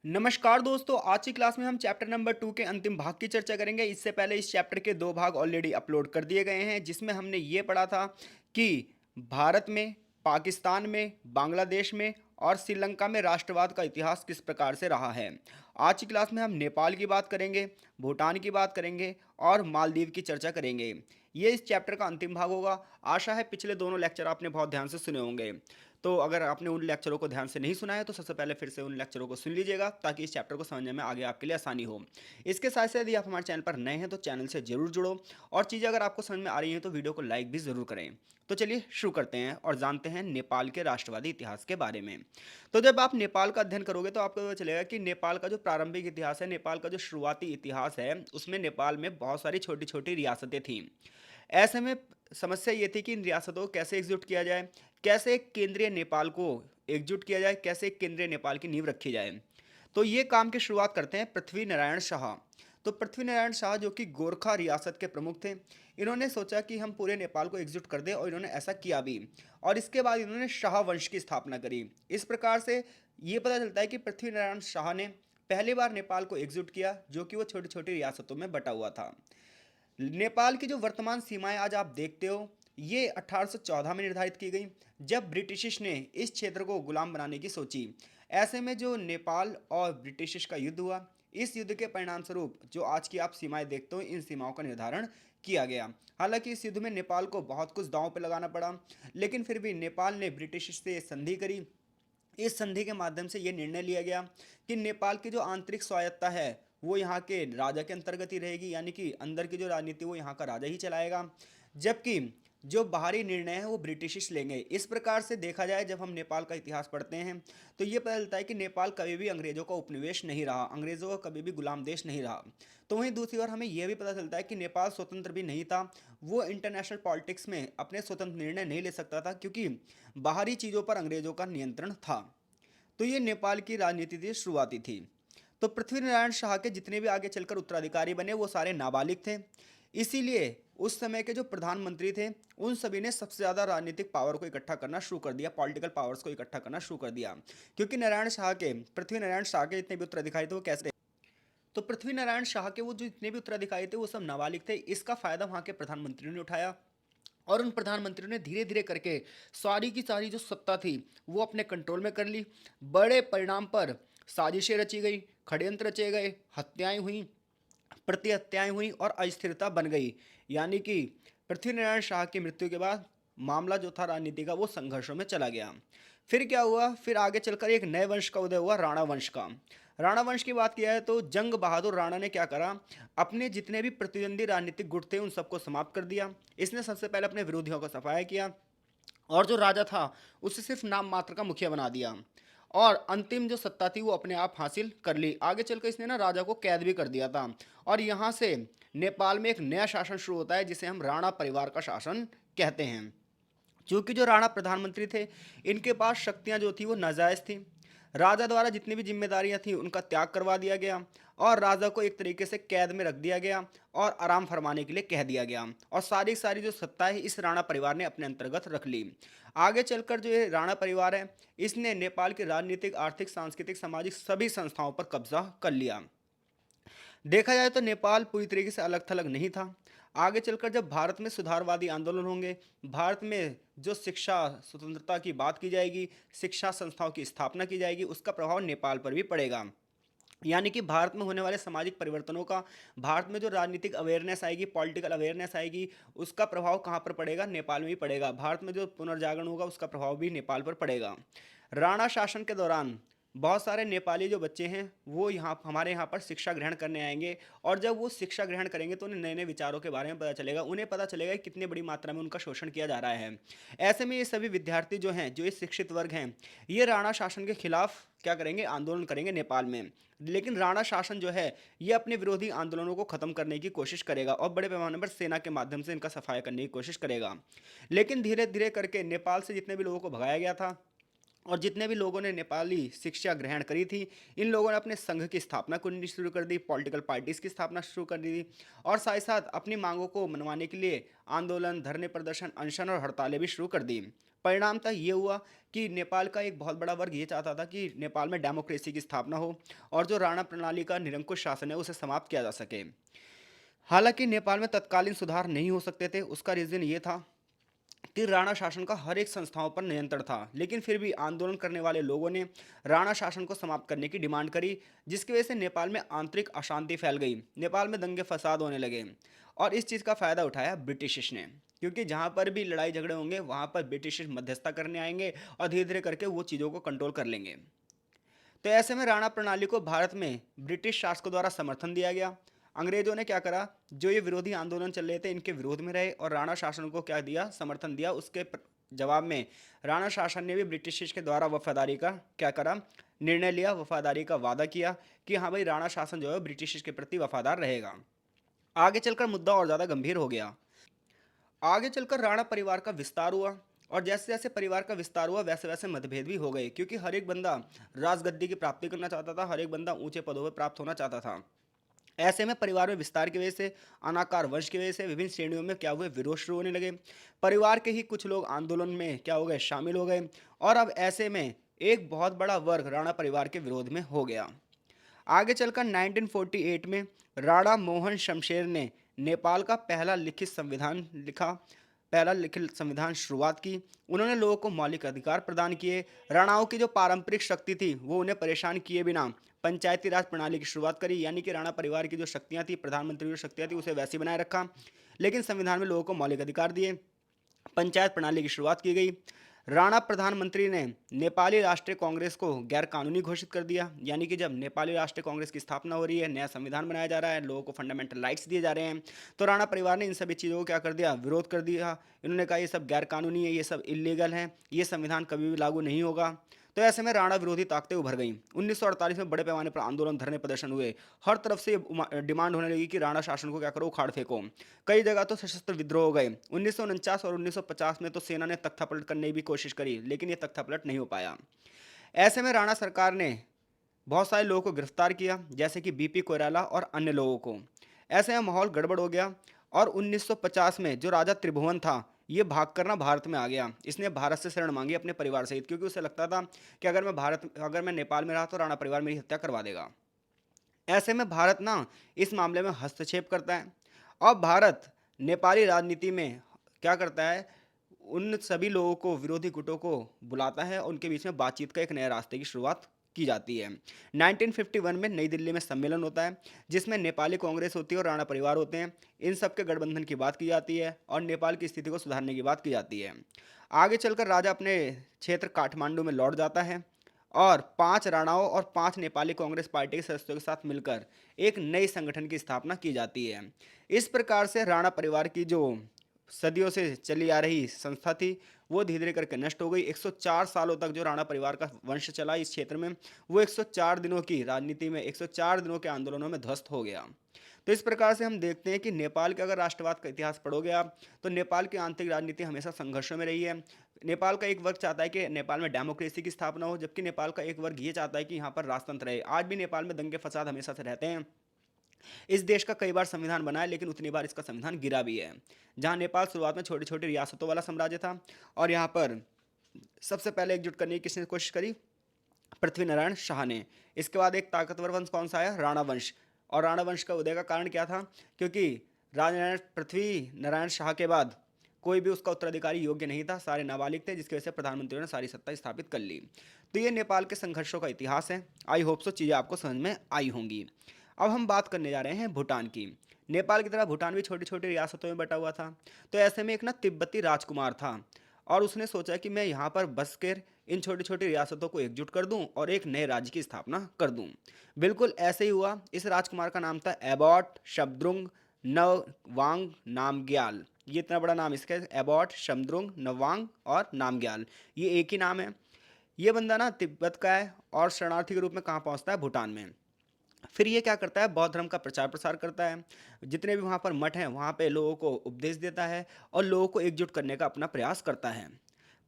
नमस्कार दोस्तों, आज की क्लास में हम चैप्टर नंबर 2 के अंतिम भाग की चर्चा करेंगे। इससे पहले इस चैप्टर के 2 भाग ऑलरेडी अपलोड कर दिए गए हैं, जिसमें हमने ये पढ़ा था कि भारत में, पाकिस्तान में, बांग्लादेश में और श्रीलंका में राष्ट्रवाद का इतिहास किस प्रकार से रहा है। आज की क्लास में हम नेपाल की बात करेंगे, भूटान की बात करेंगे और मालदीव की चर्चा करेंगे। ये इस चैप्टर का अंतिम भाग होगा। आशा है पिछले दोनों लेक्चर आपने बहुत ध्यान से सुने होंगे। तो अगर आपने उन लेक्चरों को ध्यान से नहीं सुना है तो सबसे पहले फिर से उन लेक्चरों को सुन लीजिएगा, ताकि इस चैप्टर को समझने में आगे आपके लिए आसानी हो। इसके साथ साथ यदि आप हमारे चैनल पर नए हैं तो चैनल से जरूर जुड़ो, और चीज़ें अगर आपको समझ में आ रही हैं तो वीडियो को लाइक भी ज़रूर करें। तो चलिए शुरू करते हैं और जानते हैं नेपाल के राष्ट्रवादी इतिहास के बारे में। तो जब आप नेपाल का अध्ययन करोगे तो आपको पता चलेगा कि नेपाल का जो प्रारंभिक इतिहास है, नेपाल का जो शुरुआती इतिहास है, उसमें नेपाल में बहुत सारी छोटी छोटी रियासतें थीं। ऐसे में समस्या ये थी कि इन रियासतों को कैसे एकजुट किया जाए, कैसे एक केंद्रीय नेपाल को एकजुट किया जाए, कैसे एक केंद्रीय नेपाल की नींव रखी जाए। तो ये काम की शुरुआत करते हैं पृथ्वी नारायण शाह। तो पृथ्वी नारायण शाह जो कि गोरखा रियासत के प्रमुख थे, इन्होंने सोचा कि हम पूरे नेपाल को एकजुट कर दें, और इन्होंने ऐसा किया भी। और इसके बाद इन्होंने शाह वंश की स्थापना करी। इस प्रकार से ये पता चलता है कि पृथ्वी नारायण शाह ने पहली बार नेपाल को एकजुट किया, जो कि वो छोटी छोटी रियासतों में बटा हुआ था। नेपाल की जो वर्तमान सीमाएं आज आप देखते हो, ये 1814 में निर्धारित की गई, जब ब्रिटिशिश ने इस क्षेत्र को गुलाम बनाने की सोची। ऐसे में जो नेपाल और ब्रिटिशिश का युद्ध हुआ, इस युद्ध के परिणाम स्वरूप जो आज की आप सीमाएं देखते हो, इन सीमाओं का निर्धारण किया गया। हालांकि इस युद्ध में नेपाल को बहुत कुछ दांव पे लगाना पड़ा, लेकिन फिर भी नेपाल ने ब्रिटिश से संधि करी। इस संधि के माध्यम से यह निर्णय लिया गया कि नेपाल की जो आंतरिक स्वायत्ता है वो यहाँ के राजा के अंतर्गत ही रहेगी, यानी कि अंदर की जो राजनीति वो यहाँ का राजा ही चलाएगा, जबकि जो बाहरी निर्णय है वो ब्रिटिश लेंगे। इस प्रकार से देखा जाए, जब हम नेपाल का इतिहास पढ़ते हैं तो ये पता चलता है कि नेपाल कभी भी अंग्रेजों का उपनिवेश नहीं रहा, अंग्रेजों का कभी भी गुलाम देश नहीं रहा। तो वहीं दूसरी ओर हमें यह भी पता चलता है कि नेपाल स्वतंत्र भी नहीं था, वो इंटरनेशनल पॉलिटिक्स में अपने स्वतंत्र निर्णय नहीं ले सकता था, क्योंकि बाहरी चीज़ों पर अंग्रेजों का नियंत्रण था। तो ये नेपाल की राजनीति की शुरुआती थी। तो पृथ्वीनारायण शाह के जितने भी आगे चलकर उत्तराधिकारी बने वो सारे नाबालिग थे। इसीलिए उस समय के जो प्रधानमंत्री थे, उन सभी ने सबसे ज़्यादा राजनीतिक पावर को इकट्ठा करना शुरू कर दिया, पॉलिटिकल पावर्स को इकट्ठा करना शुरू कर दिया। क्योंकि नारायण शाह के पृथ्वी नारायण शाह के जितने भी उत्तराधिकारी थे वो कैसे, तो पृथ्वी नारायण शाह के वो जो जितने भी उत्तराधिकारी थे वो सब नाबालिग थे। इसका फायदा वहाँ के प्रधानमंत्री ने उठाया, और उन प्रधानमंत्रियों ने धीरे धीरे करके सारी की सारी जो सत्ता थी वो अपने कंट्रोल में कर ली। बड़े परिणाम पर साजिशें रची गई, षड्यंत्र रचे गए, हत्याएं हुई, प्रतिहत्याएं हुई और अस्थिरता बन गई। यानी कि पृथ्वीनारायण शाह की मृत्यु के बाद मामला जो था राजनीति का वो संघर्षों में चला गया। फिर क्या हुआ, फिर आगे चलकर एक नए वंश का उदय हुआ, राणा वंश का। राणा वंश की बात किया है तो जंग बहादुर राणा ने क्या करा, अपने जितने भी प्रतिद्वंदी राजनीतिक गुट थे उन सबको समाप्त कर दिया। इसने सबसे पहले अपने विरोधियों का सफाया किया, और जो राजा था उसे सिर्फ नाम मात्र का मुखिया बना दिया, और अंतिम जो सत्ता थी वो अपने आप हासिल कर ली। आगे चलकर इसने ना राजा को कैद भी कर दिया था। और यहाँ से नेपाल में एक नया शासन शुरू होता है, जिसे हम राणा परिवार का शासन कहते हैं। चूंकि जो राणा प्रधानमंत्री थे, इनके पास शक्तियां जो थी वो नाजायज थी। राजा द्वारा जितनी भी जिम्मेदारियां थी उनका त्याग करवा दिया गया, और राजा को एक तरीके से कैद में रख दिया गया और आराम फरमाने के लिए कह दिया गया, और सारी सारी जो सत्ता है इस राणा परिवार ने अपने अंतर्गत रख ली। आगे चलकर जो ये राणा परिवार है, इसने नेपाल की राजनीतिक, आर्थिक, सांस्कृतिक, सामाजिक सभी संस्थाओं पर कब्जा कर लिया। देखा जाए तो नेपाल पूरी तरीके से अलग थलग नहीं था। आगे चलकर जब भारत में सुधारवादी आंदोलन होंगे, भारत में जो शिक्षा स्वतंत्रता की बात की जाएगी, शिक्षा संस्थाओं की स्थापना की जाएगी, उसका प्रभाव नेपाल पर भी पड़ेगा। यानी कि भारत में होने वाले सामाजिक परिवर्तनों का, भारत में जो राजनीतिक अवेयरनेस आएगी, पॉलिटिकल अवेयरनेस आएगी, उसका प्रभाव कहाँ पर पड़ेगा, नेपाल में ही पड़ेगा। भारत में जो पुनर्जागरण होगा उसका प्रभाव भी नेपाल पर पड़ेगा। राणा शासन के दौरान बहुत सारे नेपाली जो बच्चे हैं वो यहाँ हमारे यहाँ पर शिक्षा ग्रहण करने आएंगे, और जब वो शिक्षा ग्रहण करेंगे तो उन्हें नए नए विचारों के बारे में पता चलेगा, उन्हें पता चलेगा कि कितनी बड़ी मात्रा में उनका शोषण किया जा रहा है। ऐसे में ये सभी विद्यार्थी जो हैं, जो ये शिक्षित वर्ग हैं, ये राणा शासन के खिलाफ क्या करेंगे, आंदोलन करेंगे नेपाल में। लेकिन राणा शासन जो है ये अपने विरोधी आंदोलनों को खत्म करने की कोशिश करेगा, और बड़े पैमाने पर सेना के माध्यम से इनका सफाया करने की कोशिश करेगा। लेकिन धीरे धीरे करके नेपाल से जितने भी लोगों को भगाया गया था, और जितने भी लोगों ने नेपाली शिक्षा ग्रहण करी थी, इन लोगों ने अपने संघ की स्थापना करनी शुरू कर दी, पॉलिटिकल पार्टीज की स्थापना शुरू कर दी, और साथ ही साथ अपनी मांगों को मनवाने के लिए आंदोलन, धरने प्रदर्शन, अनशन और हड़तालें भी शुरू कर दी। परिणामतः ये हुआ कि नेपाल का एक बहुत बड़ा वर्ग ये चाहता था कि नेपाल में डेमोक्रेसी की स्थापना हो और जो राणा प्रणाली का निरंकुश शासन है उसे समाप्त किया जा सके। हालांकि नेपाल में तत्कालीन सुधार नहीं हो सकते थे। उसका रीज़न ये था कि राणा शासन का हर एक संस्थाओं पर नियंत्रण था, लेकिन फिर भी आंदोलन करने वाले लोगों ने राणा शासन को समाप्त करने की डिमांड करी, जिसकी वजह से नेपाल में आंतरिक अशांति फैल गई। नेपाल में दंगे फसाद होने लगे और इस चीज़ का फ़ायदा उठाया ब्रिटिश ने, क्योंकि जहाँ पर भी लड़ाई झगड़े होंगे वहाँ पर ब्रिटिश मध्यस्थता करने आएंगे और धीरे धीरे करके वो चीज़ों को कंट्रोल कर लेंगे। तो ऐसे में राणा प्रणाली को भारत में ब्रिटिश शासकों द्वारा समर्थन दिया गया। अंग्रेजों ने क्या करा, जो ये विरोधी आंदोलन चल रहे थे इनके विरोध में रहे और राणा शासन को क्या दिया, समर्थन दिया। जवाब में राणा शासन ने भी ब्रिटिश के द्वारा वफादारी का क्या करा, निर्णय लिया, वफादारी का वादा किया कि हाँ भाई राणा शासन जो है ब्रिटिश के प्रति वफादार रहेगा। आगे चलकर मुद्दा और ज़्यादा गंभीर हो गया। आगे चलकर राणा परिवार का विस्तार हुआ और जैसे जैसे परिवार का विस्तार हुआ वैसे वैसे मतभेद भी हो गए, क्योंकि हर एक बंदा राजगद्दी की प्राप्ति करना चाहता था, हर एक बंदा ऊंचे पदों पर प्राप्त होना चाहता था। ऐसे में परिवार में विस्तार की वजह से, अनाकार वंश की वजह से विभिन्न श्रेणियों में क्या हुए, विरोध शुरू होने लगे। परिवार के ही कुछ लोग आंदोलन में क्या हो गए, शामिल हो गए और अब ऐसे में एक बहुत बड़ा वर्ग राणा परिवार के विरोध में हो गया। आगे चलकर 1948 में राणा मोहन शमशेर ने नेपाल का पहला लिखित संविधान शुरुआत की। उन्होंने लोगों को मौलिक अधिकार प्रदान किए। राणाओं की जो पारंपरिक शक्ति थी वो उन्हें परेशान किए बिना पंचायती राज प्रणाली की शुरुआत करी, यानी कि राणा परिवार की जो शक्तियां थी, प्रधानमंत्री की जो शक्तियां थी, उसे वैसी बनाए रखा, लेकिन संविधान में लोगों को मौलिक अधिकार दिए। पंचायत प्रणाली की शुरुआत की गई। राणा प्रधानमंत्री ने नेपाली राष्ट्रीय कांग्रेस को गैर कानूनी घोषित कर दिया, यानी कि जब नेपाली राष्ट्रीय कांग्रेस की स्थापना हो रही है, नया संविधान बनाया जा रहा है, लोगों को फंडामेंटल राइट्स दिए जा रहे हैं, तो राणा परिवार ने इन सभी चीज़ों को क्या कर दिया, विरोध कर दिया। इन्होंने कहा ये सब गैर कानूनी है, ये सब इलीगल है, ये संविधान कभी भी लागू नहीं होगा। तो ऐसे में राणा विरोधी ताकतें उभर गईं। 1948 में बड़े पैमाने पर आंदोलन, धरने, प्रदर्शन हुए। हर तरफ से डिमांड होने लगी कि राणा शासन को क्या करो, उखाड़ फेंको। कई जगह तो सशस्त्र विद्रोह हो गए। 1949 और 1950 में तो सेना ने तख्तापलट करने की भी कोशिश करी, लेकिन ये तख्तापलट नहीं हो पाया। ऐसे में राणा सरकार ने बहुत सारे लोगों को गिरफ्तार किया, जैसे कि बीपी कोइराला और अन्य लोगों को। ऐसे में माहौल गड़बड़ हो गया और 1950 में जो राजा त्रिभुवन था ये भाग कर ना भारत में आ गया। इसने भारत से शरण मांगी अपने परिवार सहित, क्योंकि उसे लगता था कि अगर मैं नेपाल में रहा तो राणा परिवार मेरी हत्या करवा देगा। ऐसे में भारत ना इस मामले में हस्तक्षेप करता है और भारत नेपाली राजनीति में क्या करता है, उन सभी लोगों को, विरोधी गुटों को बुलाता है और उनके बीच में बातचीत का एक नए रास्ते की शुरुआत की जाती है। 1951 में नई दिल्ली में सम्मेलन होता है, जिसमें नेपाली कांग्रेस होती है और राणा परिवार होते हैं। इन सब के गठबंधन की बात की जाती है और नेपाल की स्थिति को सुधारने की बात की जाती है। आगे चलकर राजा अपने क्षेत्र काठमांडू में लौट जाता है और 5 राणाओं और 5 नेपाली कांग्रेस पार्टी के सदस्यों के साथ मिलकर एक नई संगठन की स्थापना की जाती है। इस प्रकार से राणा परिवार की जो सदियों से चली आ रही संस्था थी वो धीरे धीरे करके नष्ट हो गई। 104 सालों तक जो राणा परिवार का वंश चला इस क्षेत्र में, वो 104 दिनों की राजनीति में, 104 दिनों के आंदोलनों में ध्वस्त हो गया। तो इस प्रकार से हम देखते हैं कि नेपाल के अगर राष्ट्रवाद का इतिहास पढ़ोगे आप, तो नेपाल की आंतरिक राजनीति हमेशा संघर्षों में रही है। नेपाल का एक वर्ग चाहता है कि नेपाल में डेमोक्रेसी की स्थापना हो, जबकि नेपाल का एक वर्ग ये चाहता है कि यहाँ पर राजतंत्र रहे। आज भी नेपाल में दंगे फसाद हमेशा से रहते हैं। इस देश का कई बार संविधान बना है, लेकिन उतनी बार इसका संविधान गिरा भी है। जहां नेपाल शुरुआत में छोटी छोटी रियासतों वाला साम्राज्य था और यहाँ पर सबसे पहले एकजुट करने की किसने कोशिश करी, पृथ्वी नारायण शाह ने। इसके बाद एक ताकतवर वंश कौन सा आया, राणा वंश। और राणा वंश का उदय का कारण क्या था, क्योंकि राजनारायण पृथ्वी नारायण शाह के बाद कोई भी उसका उत्तराधिकारी योग्य नहीं था, सारे नाबालिग थे, जिसकी वजह से प्रधानमंत्री ने सारी सत्ता स्थापित कर ली। तो ये नेपाल के संघर्षों का इतिहास है। आई होप सो चीज़ें आपको समझ में आई होंगी। अब हम बात करने जा रहे हैं भूटान की। नेपाल की तरह भूटान भी छोटी छोटी रियासतों में बटा हुआ था। तो ऐसे में एक ना तिब्बती राजकुमार था और उसने सोचा कि मैं यहाँ पर बस कर इन छोटी छोटी रियासतों को एकजुट कर दूं और एक नए राज्य की स्थापना कर दूं। बिल्कुल ऐसे ही हुआ। इस राजकुमार का नाम था एबॉट शब्द्रुंग नववांग नामग्याल। ये इतना बड़ा नाम इसका है, एबॉट शब्द्रुंग नववांग और नामग्याल, ये एक ही नाम है। ये बंदा ना तिब्बत का है और शरणार्थी के रूप में कहाँ पहुँचता है, भूटान में। फिर ये क्या करता है, बौद्ध धर्म का प्रचार प्रसार करता है। जितने भी वहाँ पर मठ हैं वहाँ पे लोगों को उपदेश देता है और लोगों को एकजुट करने का अपना प्रयास करता है।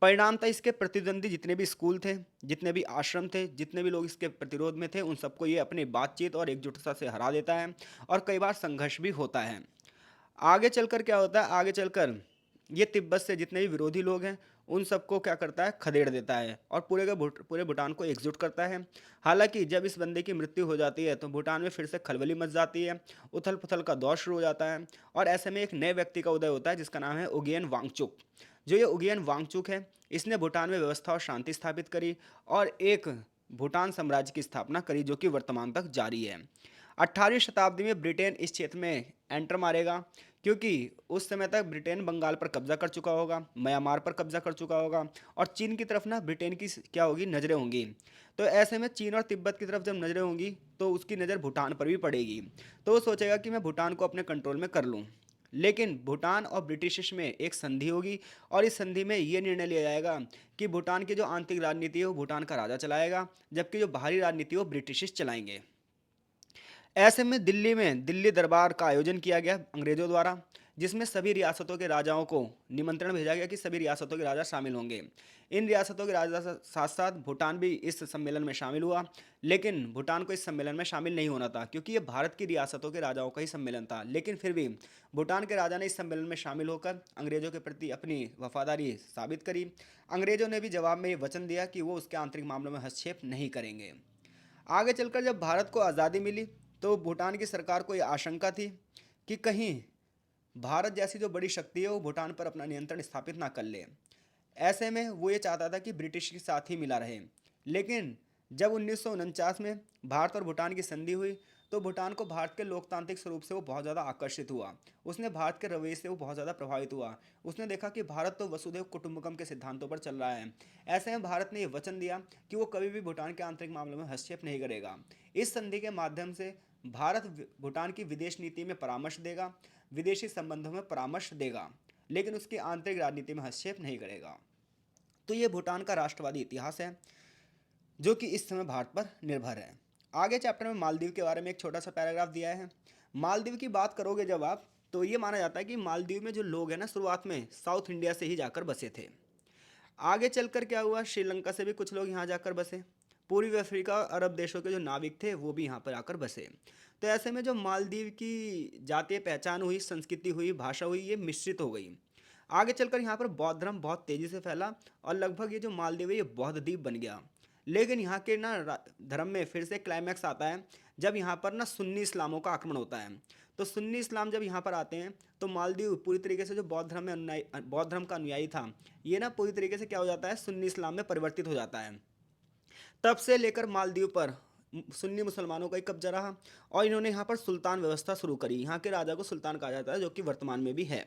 परिणामतः इसके प्रतिद्वंदी जितने भी स्कूल थे, जितने भी आश्रम थे, जितने भी लोग इसके प्रतिरोध में थे, उन सबको ये अपनी बातचीत और एकजुटता से हरा देता है और कई बार संघर्ष भी होता है। आगे चलकर क्या होता है, आगे चलकर ये तिब्बत से जितने भी विरोधी लोग हैं उन सबको क्या करता है, खदेड़ देता है और पूरे भूटान को एकजुट करता है। हालांकि जब इस बंदे की मृत्यु हो जाती है तो भूटान में फिर से खलबली मच जाती है, उथल पुथल का दौर शुरू हो जाता है और ऐसे में एक नए व्यक्ति का उदय होता है जिसका नाम है उगियन वांगचुक। जो ये उगियन वांगचुक है, इसने भूटान में व्यवस्था और शांति स्थापित करी और एक भूटान साम्राज्य की स्थापना करी जो कि वर्तमान तक जारी है। 18वीं शताब्दी में ब्रिटेन इस क्षेत्र में एंटर मारेगा, क्योंकि उस समय तक ब्रिटेन बंगाल पर कब्जा कर चुका होगा, म्यांमार पर कब्जा कर चुका होगा और चीन की तरफ ना ब्रिटेन की क्या होगी, नज़रें होंगी। तो ऐसे में चीन और तिब्बत की तरफ जब नज़रें होंगी तो उसकी नज़र भूटान पर भी पड़ेगी। तो वो सोचेगा कि मैं भूटान को अपने कंट्रोल में कर लूँ। लेकिन भूटान और ब्रिटिश में एक संधि होगी और इस संधि में ये निर्णय लिया जाएगा कि भूटान की जो आंतरिक राजनीति है वो भूटान का राजा चलाएगा, जबकि जो बाहरी राजनीति है वो ब्रिटिश चलाएंगे। ऐसे में दिल्ली में दिल्ली दरबार का आयोजन किया गया अंग्रेजों द्वारा, जिसमें सभी रियासतों के राजाओं को निमंत्रण भेजा गया कि सभी रियासतों के राजा शामिल होंगे। इन रियासतों के राजा साथ साथ भूटान भी इस सम्मेलन में शामिल हुआ, लेकिन भूटान को इस सम्मेलन में शामिल नहीं होना था क्योंकि ये भारत की रियासतों के राजाओं का ही सम्मेलन था। लेकिन फिर भी भूटान के राजा ने इस सम्मेलन में शामिल होकर अंग्रेजों के प्रति अपनी वफादारी साबित करी। अंग्रेजों ने भी जवाब में ये वचन दिया कि वो उसके आंतरिक मामलों में हस्तक्षेप नहीं करेंगे। आगे चलकर जब भारत को आज़ादी मिली तो भूटान की सरकार को ये आशंका थी कि कहीं भारत जैसी जो बड़ी शक्ति है वो भूटान पर अपना नियंत्रण स्थापित ना कर ले। ऐसे में वो ये चाहता था कि ब्रिटिश के साथ ही मिला रहे। लेकिन जब 1949 में भारत और भूटान की संधि हुई तो भूटान को भारत के लोकतांत्रिक स्वरूप से वो बहुत ज़्यादा आकर्षित हुआ। उसने भारत के रवैये से वो बहुत ज़्यादा प्रभावित हुआ। उसने देखा कि भारत तो वसुधैव कुटुंबकम के सिद्धांतों पर चल रहा है। ऐसे में भारत ने ये वचन दिया कि वो कभी भी भूटान के आंतरिक मामलों में हस्तक्षेप नहीं करेगा। इस संधि के माध्यम से भारत भूटान की विदेश नीति में परामर्श देगा, विदेशी संबंधों में परामर्श देगा, लेकिन उसकी आंतरिक राजनीति में हस्तक्षेप नहीं करेगा। तो ये भूटान का राष्ट्रवादी इतिहास है जो कि इस समय भारत पर निर्भर है। आगे चैप्टर में मालदीव के बारे में एक छोटा सा पैराग्राफ दिया है। मालदीव की बात करोगे जब आप, तो ये माना जाता है कि मालदीव में जो लोग हैं ना, शुरुआत में साउथ इंडिया से ही जाकर बसे थे। आगे चलकर क्या हुआ, श्रीलंका से भी कुछ लोग यहाँ जाकर बसे। पूर्वी अफ्रीका, अरब देशों के जो नाविक थे वो भी यहाँ पर आकर बसे। तो ऐसे में जो मालदीव की जातीय पहचान हुई, संस्कृति हुई, भाषा हुई, ये मिश्रित हो गई। आगे चलकर यहाँ पर बौद्ध धर्म बहुत तेज़ी से फैला और लगभग ये जो मालदीव है ये बौद्ध द्वीप बन गया। लेकिन यहाँ के ना धर्म में फिर से क्लाइमैक्स आता है जब यहाँ पर ना सुन्नी इस्लामों का आक्रमण होता है। तो सुन्नी इस्लाम जब यहाँ पर आते हैं तो मालदीव पूरी तरीके से जो बौद्ध धर्म का अनुयायी था, ये ना पूरी तरीके से क्या हो जाता है, सुन्नी इस्लाम में परिवर्तित हो जाता है। तब से लेकर मालदीव पर सुन्नी मुसलमानों का ही कब्जा रहा और इन्होंने यहाँ पर सुल्तान व्यवस्था शुरू करी। यहाँ के राजा को सुल्तान कहा जाता है, जो कि वर्तमान में भी है।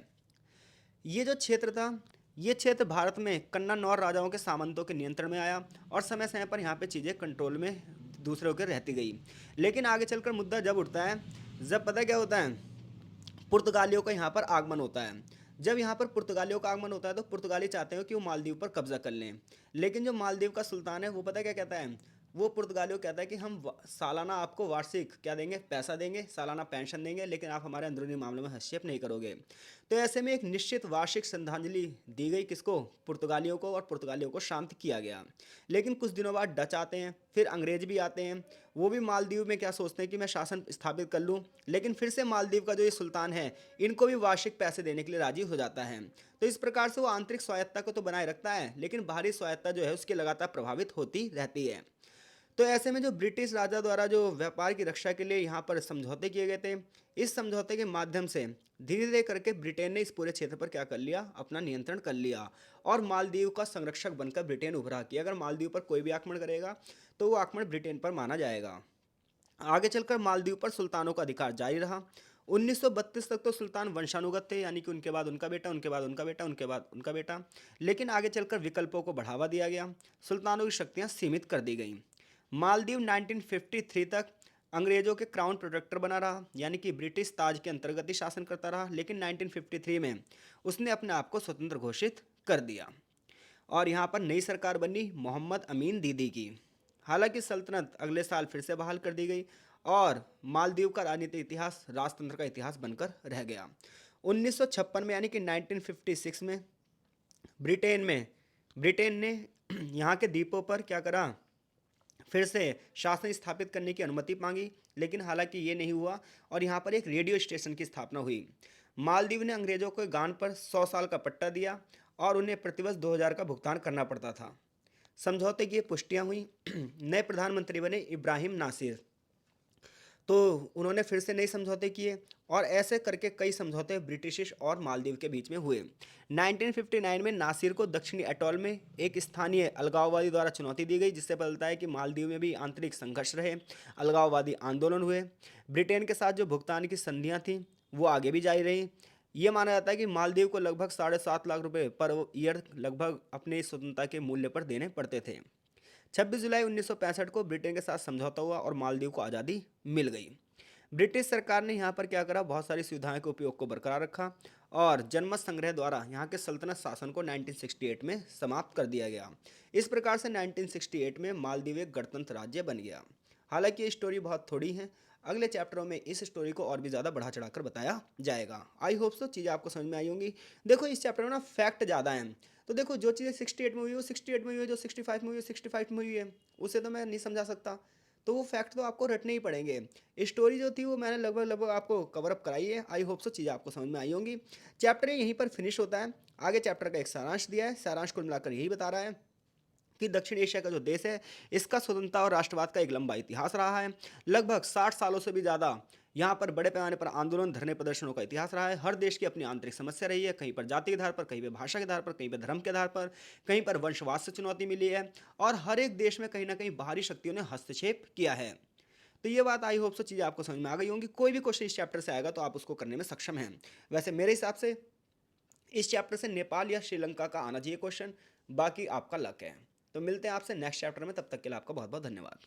ये जो क्षेत्र था, ये क्षेत्र भारत में कन्नौर राजाओं के सामंतों के नियंत्रण में आया और समय समय पर यहाँ पे चीज़ें कंट्रोल में दूसरों के रहती गई। लेकिन आगे चलकर मुद्दा जब उठता है, जब पता क्या होता है, पुर्तगालियों का यहाँ पर आगमन होता है। जब यहाँ पर पुर्तगालियों का आगमन होता है तो पुर्तगाली चाहते हो कि वो मालदीव पर कब्जा कर लें। लेकिन जो मालदीव का सुल्तान है वो पता क्या कहता है, वो पुर्तगालियों को कहता है कि हम सालाना आपको वार्षिक क्या देंगे, पैसा देंगे, सालाना पेंशन देंगे, लेकिन आप हमारे अंदरूनी मामलों में हस्तक्षेप नहीं करोगे। तो ऐसे में एक निश्चित वार्षिक श्रद्धांजलि दी गई किसको, पुर्तगालियों को, और पुर्तगालियों को शांत किया गया। लेकिन कुछ दिनों बाद डच आते हैं, फिर अंग्रेज भी आते हैं। वो भी मालदीव में क्या सोचते हैं कि मैं शासन स्थापित कर लूँ, लेकिन फिर से मालदीव का जो ये सुल्तान है इनको भी वार्षिक पैसे देने के लिए राजी हो जाता है। तो इस प्रकार से वो आंतरिक स्वायत्ता को तो बनाए रखता है, लेकिन बाहरी स्वायत्ता जो है उसकी लगातार प्रभावित होती रहती है। तो ऐसे में जो ब्रिटिश राजा द्वारा जो व्यापार की रक्षा के लिए यहाँ पर समझौते किए गए थे, इस समझौते के माध्यम से धीरे धीरे करके ब्रिटेन ने इस पूरे क्षेत्र पर क्या कर लिया, अपना नियंत्रण कर लिया और मालदीव का संरक्षक बनकर ब्रिटेन उभरा कि अगर मालदीव पर कोई भी आक्रमण करेगा तो वो आक्रमण ब्रिटेन पर माना जाएगा। आगे चलकर मालदीव पर सुल्तानों का अधिकार जारी रहा। 1932 तक तो सुल्तान वंशानुगत थे, यानी कि उनके बाद उनका बेटा, उनके बाद उनका बेटा, उनके बाद उनका बेटा। लेकिन आगे चलकर विकल्पों को बढ़ावा दिया गया, सुल्तानों की शक्तियाँ सीमित कर दी गईं। मालदीव 1953 तक अंग्रेजों के क्राउन प्रोटेक्टर बना रहा, यानी कि ब्रिटिश ताज के अंतर्गत ही शासन करता रहा। लेकिन 1953 में उसने अपने आप को स्वतंत्र घोषित कर दिया और यहाँ पर नई सरकार बनी मोहम्मद अमीन दीदी की। हालांकि सल्तनत अगले साल फिर से बहाल कर दी गई और मालदीव का राजनीतिक इतिहास राजतंत्र का इतिहास बनकर रह गया। 1956 में, यानी कि 1956 में ब्रिटेन ने यहाँ के द्वीपों पर क्या करा, फिर से शासन स्थापित करने की अनुमति मांगी, लेकिन हालांकि ये नहीं हुआ और यहाँ पर एक रेडियो स्टेशन की स्थापना हुई। मालदीव ने अंग्रेजों को गान पर 100 साल का पट्टा दिया और उन्हें प्रतिवर्ष 2000 का भुगतान करना पड़ता था। समझौते की पुष्टियां हुई। नए प्रधानमंत्री बने इब्राहिम नासिर, तो उन्होंने फिर से नए समझौते किए और ऐसे करके कई समझौते ब्रिटिश और मालदीव के बीच में हुए। 1959 में नासिर को दक्षिणी अटोल में एक स्थानीय अलगाववादी द्वारा चुनौती दी गई, जिससे पता चलता है कि मालदीव में भी आंतरिक संघर्ष रहे, अलगाववादी आंदोलन हुए। ब्रिटेन के साथ जो भुगतान की संधियां थीं वो आगे भी जारी रही। ये माना जाता है कि मालदीव को लगभग 7.5 लाख रुपए पर ईयर लगभग अपने स्वतंत्रता के मूल्य पर देने पड़ते थे। 26 जुलाई 1965 को ब्रिटेन के साथ समझौता हुआ और मालदीव को आज़ादी मिल गई। ब्रिटिश सरकार ने यहाँ पर क्या करा, बहुत सारी सुविधाओं के उपयोग को बरकरार रखा और जनमत संग्रह द्वारा यहाँ के सल्तनत शासन को 1968 में समाप्त कर दिया गया। इस प्रकार से 1968 में मालदीव एक गणतंत्र राज्य बन गया। हालांकि ये स्टोरी बहुत थोड़ी है, अगले चैप्टरों में इस स्टोरी को और भी ज़्यादा बढ़ा चढ़ाकर बताया जाएगा। आई होप सो चीज़ें आपको समझ में आई होंगी। देखो इस चैप्टर में ना फैक्ट ज़्यादा हैं, तो देखो जो चीज़ें 68 में हुई वो 68 में हुई है, जो 65 में हुई 65 में हुई है, उसे तो मैं नहीं समझा सकता, तो वो फैक्ट तो आपको रटने ही पड़ेंगे। स्टोरी जो थी वो मैंने लगभग लगभग आपको कवर अप कराई है। आई होप सो चीज़ें आपको समझ में आई होंगी। चैप्टर यहीं पर फिनिश होता है। आगे चैप्टर का एक सारांश दिया है, सारांश कुल मिलाकर यही बता रहा है कि दक्षिण एशिया का जो देश है इसका स्वतंत्रता और राष्ट्रवाद का एक लंबा इतिहास रहा है। लगभग 60 सालों से भी ज़्यादा यहाँ पर बड़े पैमाने पर आंदोलन, धरने, प्रदर्शनों का इतिहास रहा है। हर देश की अपनी आंतरिक समस्या रही है, कहीं पर जाति के आधार पर, कहीं पर भाषा के आधार पर, कहीं पर धर्म के आधार पर, कहीं पर वंशवाद से चुनौती मिली है और हर एक देश में कहीं ना कहीं बाहरी शक्तियों ने हस्तक्षेप किया है। तो ये बात आई होप सो चीज़ें आपको समझ में आ गई होंगी। कोई भी क्वेश्चन इस चैप्टर से आएगा तो आप उसको करने में सक्षम हैं। वैसे मेरे हिसाब से इस चैप्टर से नेपाल या श्रीलंका का आना चाहिए क्वेश्चन, बाकी आपका लक है। तो मिलते हैं आपसे नेक्स्ट चैप्टर में, तब तक के लिए आपका बहुत बहुत धन्यवाद।